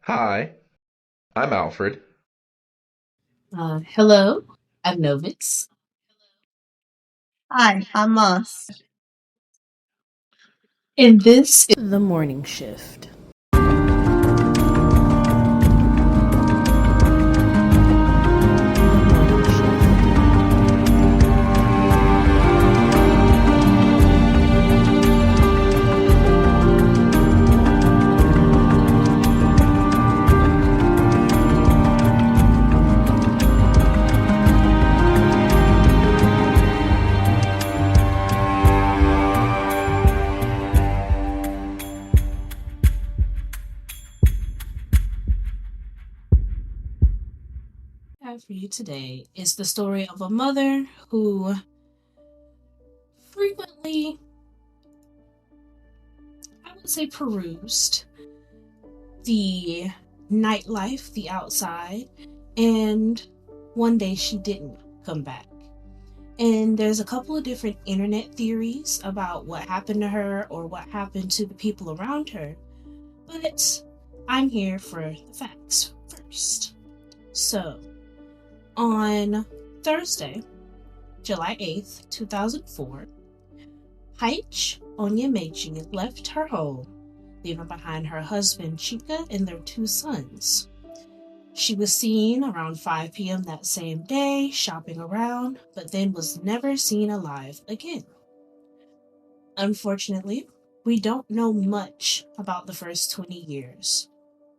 Hi, I'm Alfred. Hello, I'm Novitz. Hi, I'm Moss. And this is The morning shift. I have for you today is the story of a mother who frequently, I would say, perused the nightlife, the outside, and one day she didn't come back. And there's a couple of different internet theories about what happened to her or what happened to the people around her, but I'm here for the facts first. So, on Thursday, July 8th, 2004, Haich Onyemechi left her home, leaving behind her husband Chika and their two sons. She was seen around 5 p.m. that same day, shopping around, but then was never seen alive again. Unfortunately, we don't know much about the first 20 years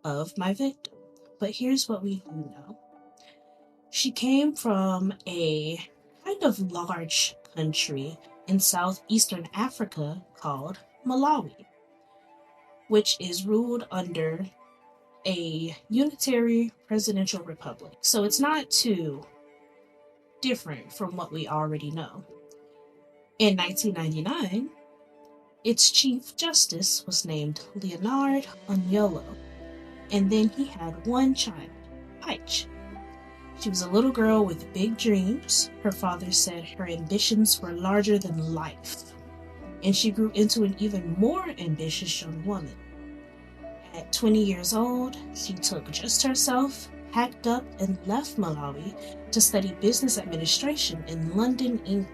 of my victim, but here's what we do know. She came from a kind of large country in southeastern Africa called Malawi, which is ruled under a unitary presidential republic. So it's not too different from what we already know. In 1999, its chief justice was named Leonard Onyolo, and then he had one child, Paich. She was a little girl with big dreams. Her father said her ambitions were larger than life, and she grew into an even more ambitious young woman. At 20 years old, she took just herself, packed up, and left Malawi to study business administration in London, England.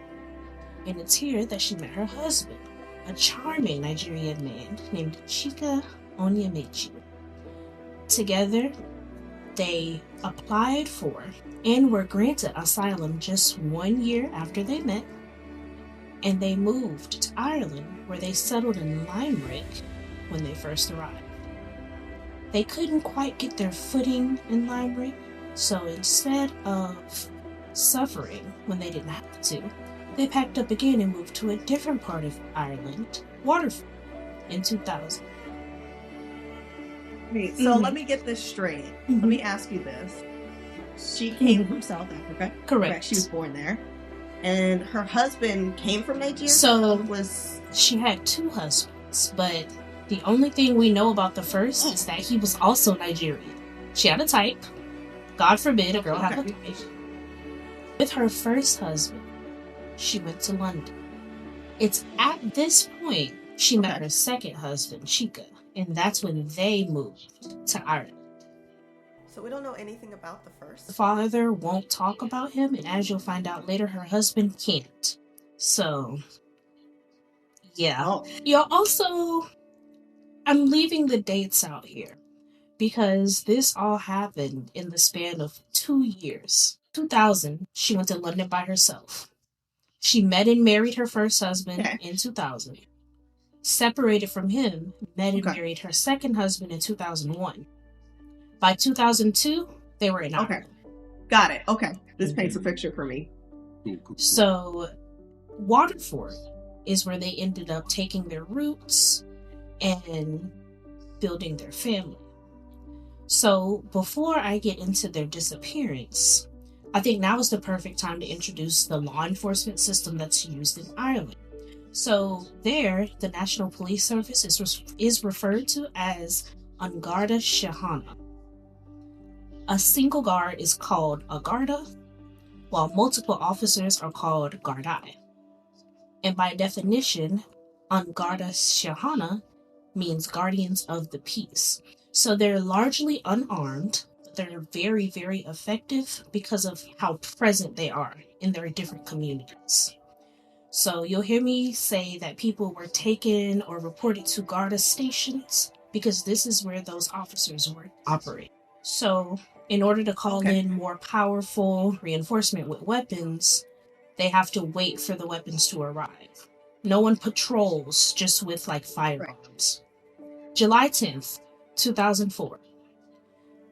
And it's here that she met her husband, a charming Nigerian man named Chika Onyemechi. Together, they applied for and were granted asylum just 1 year after they met, and they moved to Ireland, where they settled in Limerick when they first arrived. They couldn't quite get their footing in Limerick, so instead of suffering when they didn't have to, they packed up again and moved to a different part of Ireland, Waterford, in 2000. Wait, so let me get this straight. Let me ask you this. She came from South Africa. Correct. She was born there. And her husband came from Nigeria? So she had two husbands, but the only thing we know about the first is that he was also Nigerian. She had a type. God forbid a girl have a type. With her first husband, she went to London. It's at this point she met her second husband, Chika, and that's when they moved to Ireland. So we don't know anything about the first. The father won't talk about him, and as you'll find out later, her husband can't. So, yeah. You're also, I'm leaving the dates out here because this all happened in the span of 2 years. 2000, she went to London by herself. She met and married her first husband in 2000. Separated from him, met and married her second husband in 2001. By 2002, they were in Ireland. Got it. Okay. This paints a picture for me. So, Waterford is where they ended up taking their roots and building their family. So, before I get into their disappearance, I think now is the perfect time to introduce the law enforcement system that's used in Ireland. So, there, the National Police Service is referred to as An Garda Síochána. A single guard is called a Garda, while multiple officers are called Gardaí. And by definition, An Garda Síochána means guardians of the peace. So they're largely unarmed, but they're very, very effective because of how present they are in their different communities. So you'll hear me say that people were taken or reported to Garda stations because this is where those officers were operating. So in order to call in more powerful reinforcement with weapons, they have to wait for the weapons to arrive. No one patrols just with like firearms. July 10th, 2004.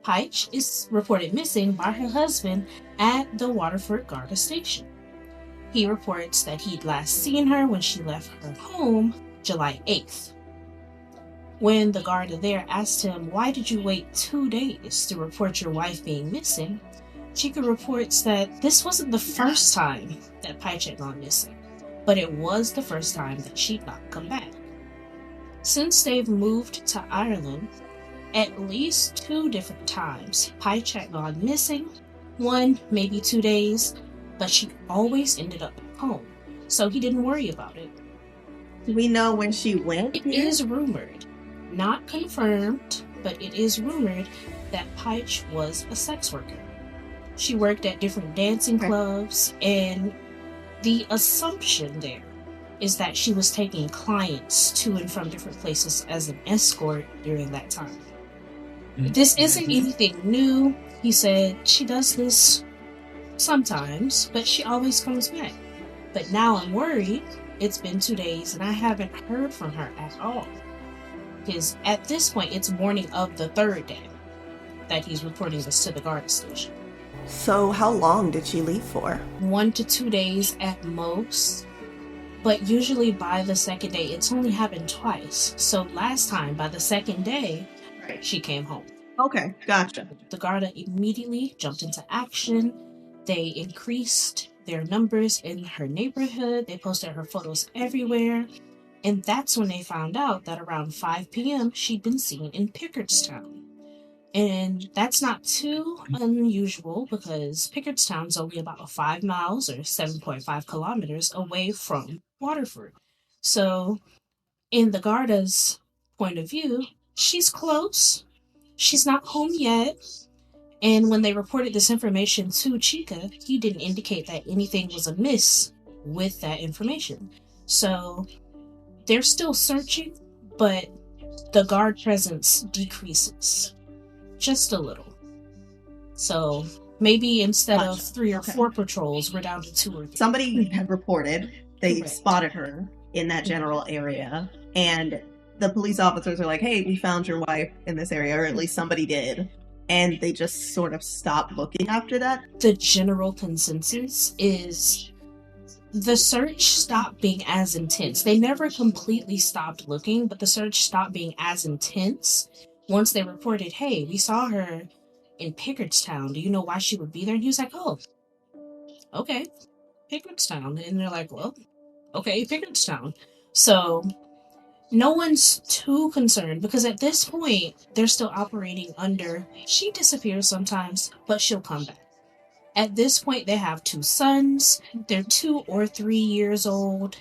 Peich is reported missing by her husband at the Waterford Garda station. He reports that he'd last seen her when she left her home July 8th. When the Garda there asked him, "Why did you wait 2 days to report your wife being missing?" Chica reports that this wasn't the first time that Peich had gone missing, but it was the first time that she'd not come back. Since they've moved to Ireland, at least 2 different times, Peich had gone missing, 1, maybe 2 days, but she always ended up home, so he didn't worry about it. Do we know when she went? It is rumored, not confirmed, but it is rumored that Peich was a sex worker. She worked at different dancing clubs, and the assumption there is that she was taking clients to and from different places as an escort during that time. This isn't anything new. He said she does this sometimes, but she always comes back. But now I'm worried. It's been 2 days and I haven't heard from her at all. Because at this point, it's morning of the 3rd day that he's reporting this to the Garda station. So how long did she leave for? 1 to 2 days at most. But usually by the 2nd day, it's only happened twice. So last time, by the 2nd day, she came home. Okay, gotcha. The Garda immediately jumped into action. They increased their numbers in her neighborhood. They posted her photos everywhere. And that's when they found out that around 5 p.m. she'd been seen in Pickettstown. And that's not too unusual because Pickettstown's only about 5 miles or 7.5 kilometers away from Waterford. So in the Garda's point of view, she's close. She's not home yet. And when they reported this information to Chica, he didn't indicate that anything was amiss with that information. So they're still searching, but the guard presence decreases just a little. So maybe instead of 3 or 4 patrols, we're down to 2 or 3. Somebody had reported they Correct. spotted her in that general area, and the police officers are like, "Hey, we found your wife in this area," or at least somebody did. And they just sort of stopped looking after that. The general consensus is the search stopped being as intense. They never completely stopped looking, but the search stopped being as intense once they reported, "Hey, we saw her in Pickettstown. Do you know why she would be there?" And he was like, "Oh, okay, Pickettstown." And they're like, "Well, okay, Pickettstown." So no one's too concerned because at this point, they're still operating under, she disappears sometimes, but she'll come back. At this point, they have 2 sons. They're 2 or 3 years old.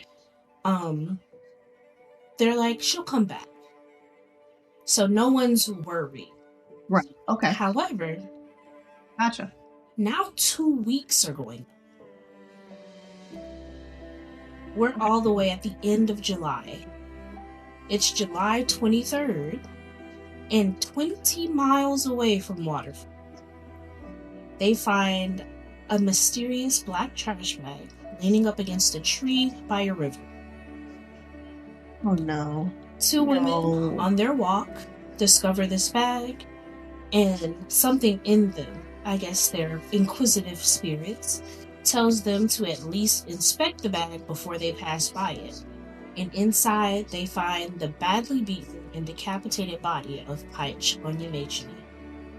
They're like, she'll come back. So no one's worried. Right. Okay. However, Gotcha. now 2 weeks are going. We're all the way at the end of July. It's July 23rd, and 20 miles away from Waterford, they find a mysterious black trash bag leaning up against a tree by a river. Oh no. 2 women on their walk discover this bag, and something in them, I guess their inquisitive spirits, tells them to at least inspect the bag before they pass by it. And inside, they find the badly beaten and decapitated body of Peich Onyemechi,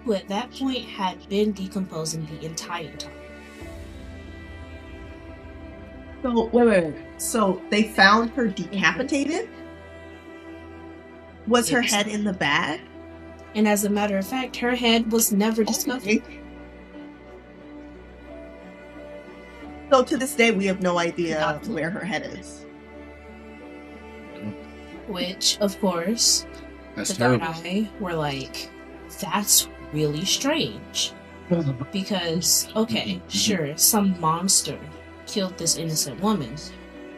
who at that point had been decomposing the entire time. So, wait. So, they found her decapitated? Was her head in the bag? And as a matter of fact, her head was never discovered. Okay. So, to this day, we have no idea where her head is. Which, of course, That's The terrible. guy were like, that's really strange. Because, okay, sure, some monster killed this innocent woman,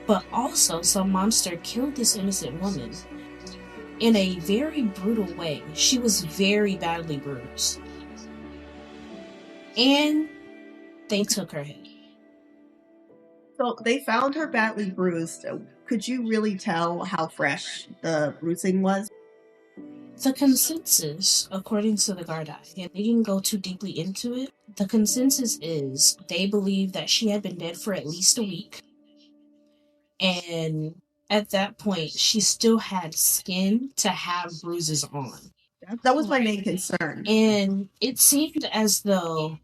but also some monster killed this innocent woman in a very brutal way. She was very badly bruised. And they took her head. So they found her badly bruised. Could you really tell how fresh the bruising was? The consensus, according to the Gardai, and they didn't go too deeply into it, the consensus is they believe that she had been dead for at least a week. And at that point, she still had skin to have bruises on. That was my main concern. And it seemed as though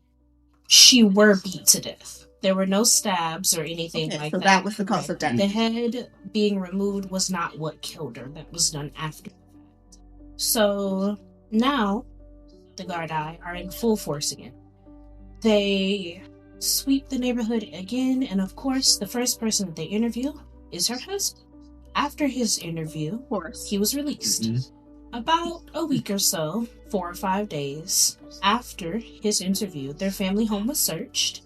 she were beat to death. There were no stabs or anything like so that. that was the cause of death. The head being removed was not what killed her. That was done after the fact. So now the Gardai are in full force again. They sweep the neighborhood again, and of course, the first person that they interview is her husband. After his interview, Of course. he was released. About a week or so, 4 or 5 days after his interview, their family home was searched,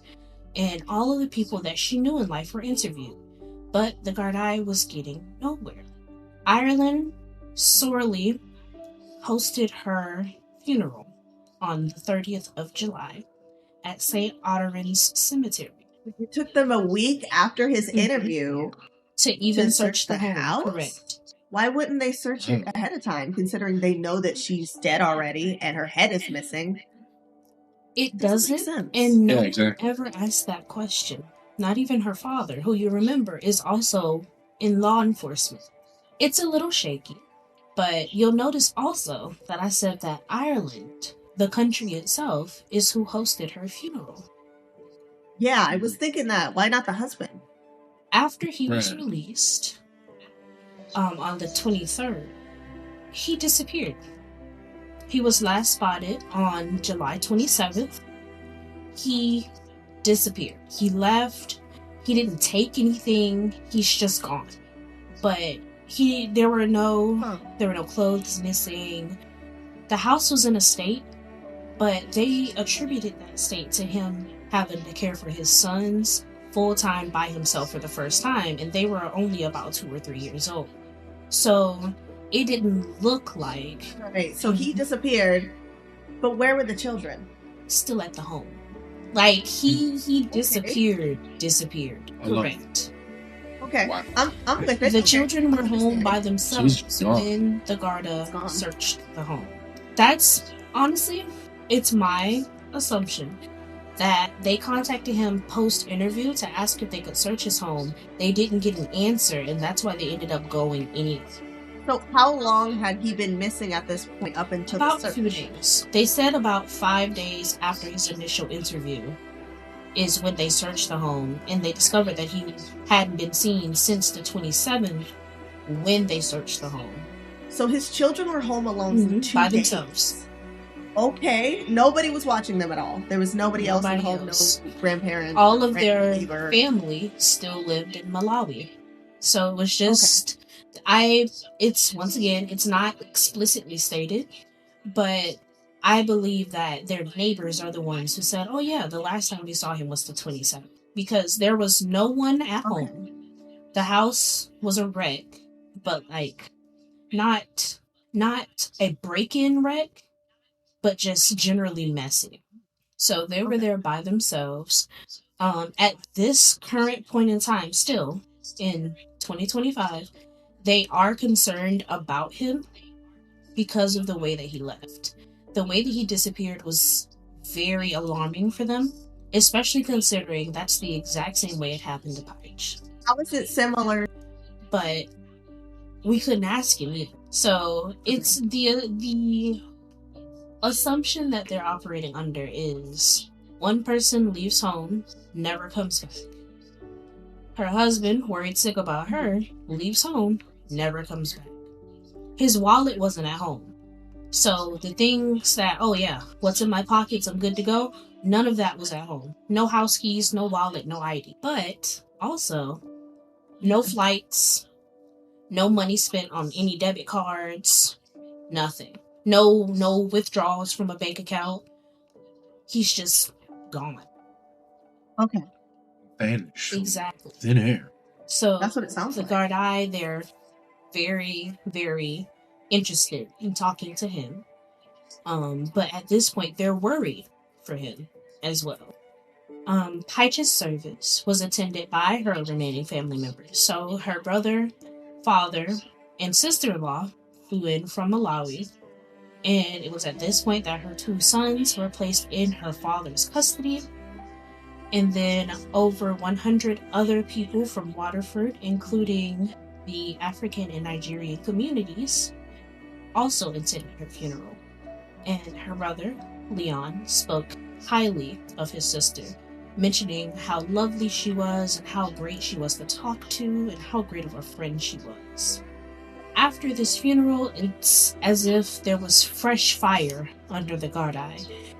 and all of the people that she knew in life were interviewed. But the Gardai was getting nowhere. Ireland sorely hosted her funeral on the 30th of July at St. Otteran's Cemetery. It took them a week after his interview to even to search the home. house? Correct. Why wouldn't they search it ahead of time, considering they know that she's dead already and her head is missing? It Doesn't make doesn't, sense. and no Yeah, one exactly. ever asked that question. Not even her father, who you remember is also in law enforcement. It's a little shaky, but you'll notice also that I said that Ireland, the country itself, is who hosted her funeral. Yeah, I was thinking that. Why not the husband? After he was Right. released, on the 23rd, he disappeared. He was last spotted on July 27th. He disappeared. He left. He didn't take anything. He's just gone. But there were no clothes missing. The house was in a state, but they attributed that state to him having to care for his sons full time by himself for the first time, and they were only about 2 or 3 years old. So it didn't look like Right, so he disappeared, but where were the children? still at the home. Like he disappeared. Alone. Correct. Okay, Wow. I'm with it. The Okay. children were home by themselves She's gone. when the It's Garda gone. searched the home. That's honestly, it's my assumption that they contacted him post-interview to ask if they could search his home. They didn't get an answer, and that's why they ended up going anyway. So how long had he been missing at this point up until About the a search? few days. They said about 5 days after his initial interview is when they searched the home, and they discovered that he hadn't been seen since the 27th when they searched the home. So his children were home alone for 2 by days. themselves. Okay, nobody was watching them at all. There was nobody else in the Nobody home, else. no grandparents. All no of their neighbor. family still lived in Malawi. So it was just, it's once again, it's not explicitly stated, but I believe that their neighbors are the ones who said, oh yeah, the last time we saw him was the 27th. Because there was no one at home. The house was a wreck, but like, not a break-in wreck, but just generally messy. So they were there by themselves. At this current point in time, still in 2025, they are concerned about him because of the way that he left. The way that he disappeared was very alarming for them, especially considering that's the exact same way it happened to Page. How is it similar? But we couldn't ask him either. So it's the assumption that they're operating under is one person leaves home, never comes back. Her husband, worried sick about her, leaves home, never comes back. His wallet wasn't at home. So the things that, oh yeah, what's in my pockets, I'm good to go, none of that was at home. No house keys, no wallet, no ID. But also, no flights, no money spent on any debit cards, Nothing. No withdrawals from a bank account. He's just gone. Okay. Vanished. Exactly. Thin air. So That's what it sounds the like. guard eye, they're very, very interested in talking to him. But at this point, they're worried for him as well. Paicha's service was attended by her remaining family members. So her brother, father, and sister-in-law flew in from Malawi, and it was at this point that her 2 sons were placed in her father's custody. And then over 100 other people from Waterford, including the African and Nigerian communities, also attended her funeral. And her brother, Leon, spoke highly of his sister, mentioning how lovely she was and how great she was to talk to and how great of a friend she was. After this funeral, it's as if there was fresh fire under the guard eye,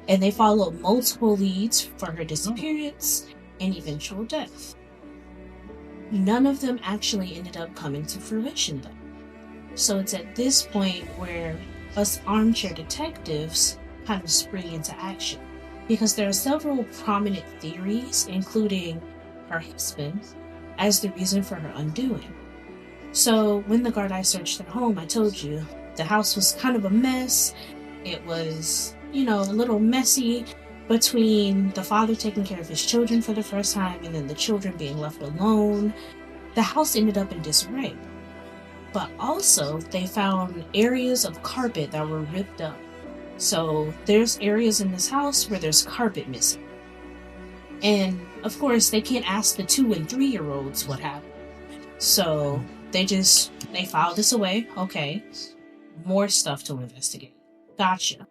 and they followed multiple leads for her disappearance and eventual death. None of them actually ended up coming to fruition, though. So it's at this point where us armchair detectives kind of spring into action, because there are several prominent theories, including her husband, as the reason for her undoing. So when the guard eye searched their home, I told you, the house was kind of a mess. It was, a little messy between the father taking care of his children for the first time and then the children being left alone. The house ended up in disarray. But also, they found areas of carpet that were ripped up. So there's areas in this house where there's carpet missing. And of course, they can't ask the 2 and 3-year-olds what happened. So they filed this away. Okay. More stuff to investigate. Gotcha.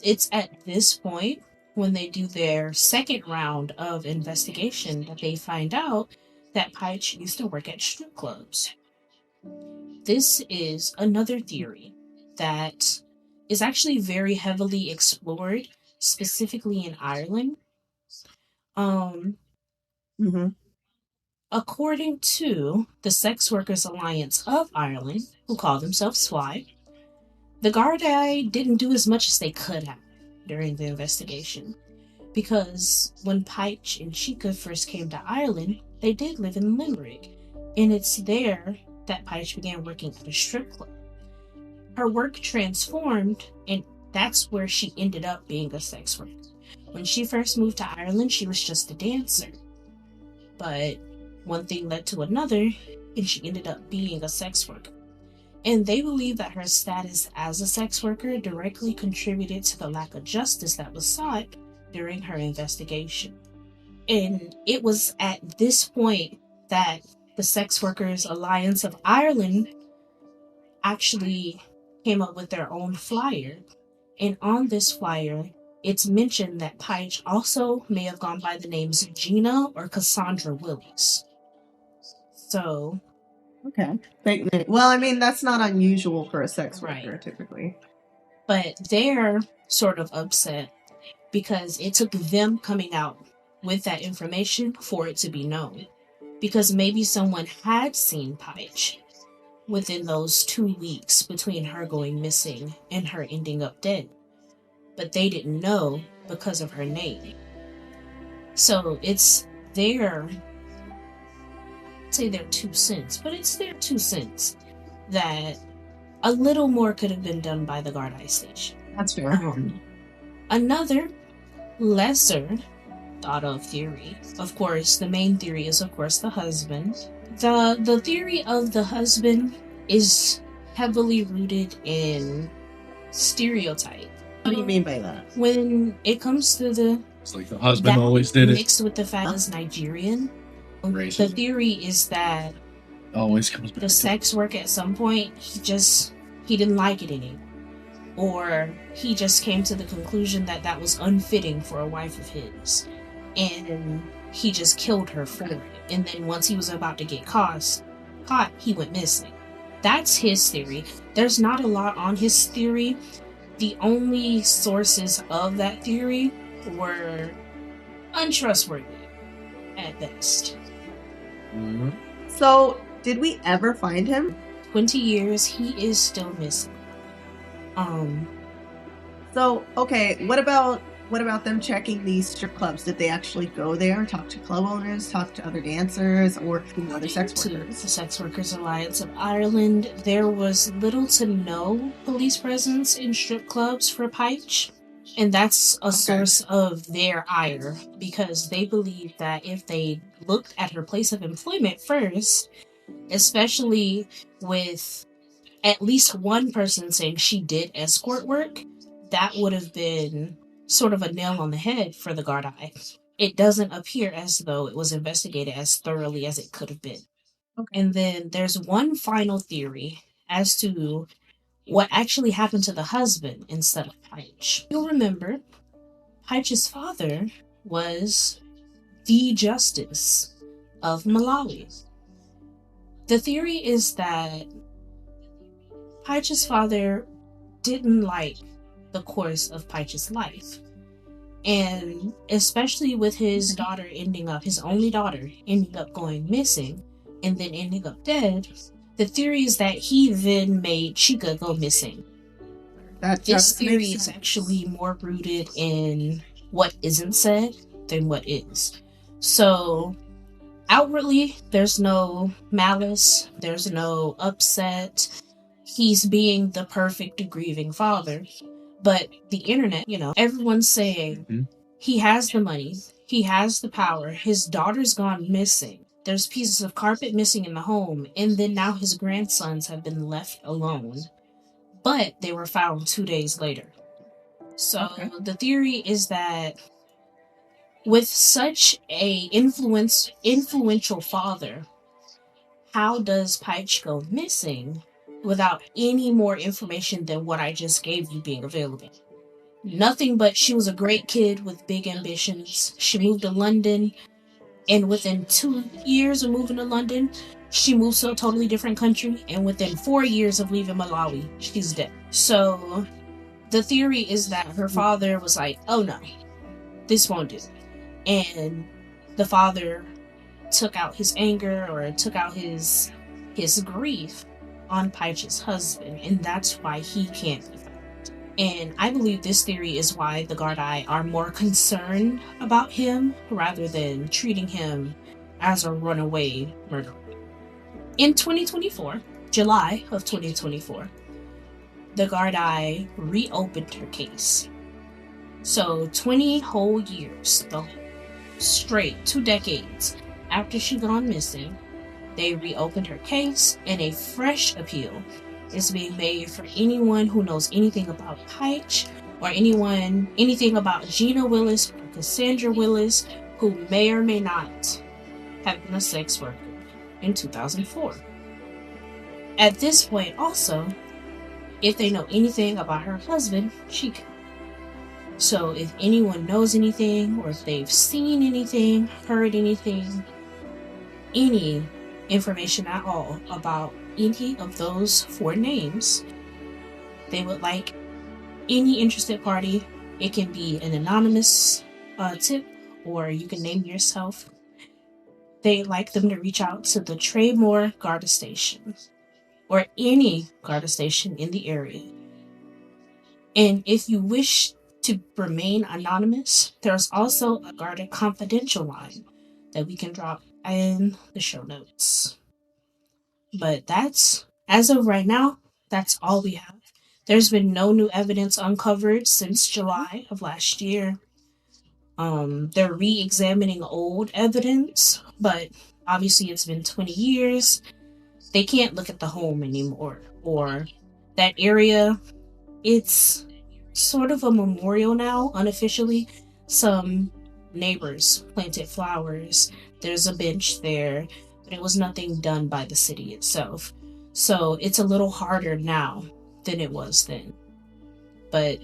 It's at this point when they do their second round of investigation that they find out that Pike used to work at strip clubs. This is another theory that is actually very heavily explored, specifically in Ireland. According to the Sex Workers Alliance of Ireland, who call themselves SWI, the Gardaí didn't do as much as they could have during the investigation, because when Pike and Chica first came to Ireland, they did live in Limerick, and it's there that Pike began working at a strip club. Her work transformed, and that's where she ended up being a sex worker. When she first moved to Ireland, she was just a dancer. But one thing led to another, and she ended up being a sex worker. And they believe that her status as a sex worker directly contributed to the lack of justice that was sought during her investigation. And it was at this point that the Sex Workers Alliance of Ireland actually came up with their own flyer. And on this flyer, it's mentioned that Pike also may have gone by the names Gina or Cassandra Willis. So, okay. Well, I mean, that's not unusual for a sex worker, Right. typically. But they're sort of upset because it took them coming out with that information for it to be known. Because maybe someone had seen Pike within those 2 weeks between her going missing and her ending up dead. But they didn't know because of her name. So it's their, I'd say their 2 cents, but it's their 2 cents that a little more could have been done by the Gardaí station. That's fair. Another lesser thought of theory, of course, the main theory is of course the husband. The theory of the husband is heavily rooted in stereotype. What do you mean by that? When it comes to It's like the husband always did it. mixed with the fact that he's Nigerian, the Racism. theory is that Always comes back the to sex work at some point, he didn't like it anymore. Or he just came to the conclusion that that was unfitting for a wife of his. And he just killed her for it. And then once he was about to get caught, he went missing. That's his theory. There's not a lot on his theory. The only sources of that theory were untrustworthy at best. Mhm. So, did we ever find him? 20 years, he is still missing. So, okay, what about them checking these strip clubs? Did they actually go there, talk to club owners, talk to other dancers, or other sex To the workers? Sex Workers Alliance of Ireland, there was little to no police presence in strip clubs for Peich. And that's a source of their ire, because they believe that if they looked at her place of employment first, especially with at least one person saying she did escort work, that would have been sort of a nail on the head for the guard eye. It doesn't appear as though it was investigated as thoroughly as it could have been. Okay. And then there's one final theory as to what actually happened to the husband instead of Peich. You'll remember, Peich's father was the justice of Malawi. The theory is that Peich's father didn't like the course of Peich's life. And especially with his daughter his only daughter ending up going missing and then ending up dead, the theory is that he then made Chica go missing. This theory is actually more rooted in what isn't said than what is. So, outwardly, there's no malice, there's no upset. He's being the perfect grieving father. But the internet, everyone's saying he has the money, he has the power, his daughter's gone missing. There's pieces of carpet missing in the home, and then now his grandsons have been left alone. But they were found 2 days later. So the theory is that with such a influential father, how does Peich go missing without any more information than what I just gave you being available? Nothing but she was a great kid with big ambitions. She moved to London, and within 2 years of moving to London, she moves to a totally different country, and within 4 years of leaving Malawi, she's dead. So the theory is that her father was like, oh no, this won't do. And the father took out his anger or took out his grief on Peich's husband, and that's why he can't be found. And I believe this theory is why the Gardai are more concerned about him rather than treating him as a runaway murderer. In 2024, July of 2024, the Gardai reopened her case. So 20 whole years, straight 2 decades after she gone missing, they reopened her case, and a fresh appeal is being made for anyone who knows anything about Peich or anything about Gina Willis or Cassandra Willis, who may or may not have been a sex worker in 2004. At this point also, if they know anything about her husband, Chica. So if anyone knows anything, or if they've seen anything, heard anything, any information at all about any of those 4 names, they would like any interested party. It can be an anonymous tip, or you can name yourself. They'd like them to reach out to the Traymore Garda Station, or any Garda Station in the area. And if you wish to remain anonymous, there's also a Garda confidential line that we can drop in the show notes. But that's, as of right now, that's all we have. There's been no new evidence uncovered since July of last year. They're re-examining old evidence, but obviously it's been 20 years. They can't look at the home anymore, or that area. It's sort of a memorial now, unofficially. Some neighbors planted flowers. There's a bench there, but it was nothing done by the city itself. So it's a little harder now than it was then. But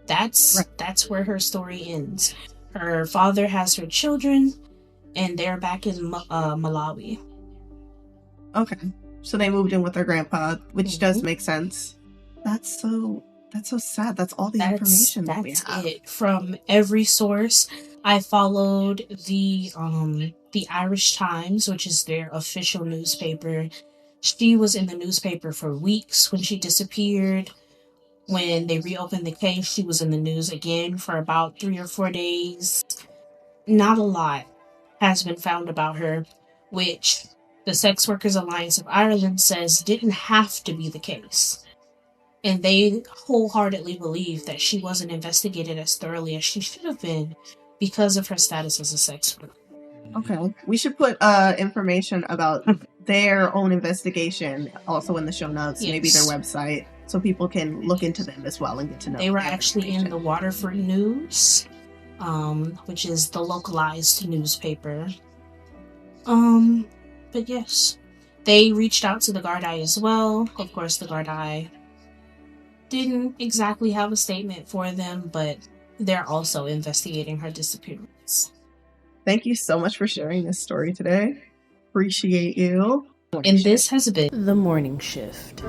that's where her story ends. Her father has her children, and they're back in Malawi. Okay, so they moved in with their grandpa, which does make sense. That's so sad. That's all the information that we have. That's it from every source. I followed the Irish Times, which is their official newspaper. She was in the newspaper for weeks when she disappeared. When they reopened the case, she was in the news again for about 3 or 4 days. Not a lot has been found about her, which the Sex Workers Alliance of Ireland says didn't have to be the case. And they wholeheartedly believe that she wasn't investigated as thoroughly as she should have been because of her status as a sex worker. Okay. We should put information about their own investigation also in the show notes, maybe their Yes. website, so people can look into them as well and get to know They were their actually in the information. Waterford News, which is the localized newspaper. But yes, they reached out to the Gardaí as well. Of course, the Gardaí didn't exactly have a statement for them, but they're also investigating her disappearance. Thank you so much for sharing this story today. Appreciate you. And this has been The Morning Shift.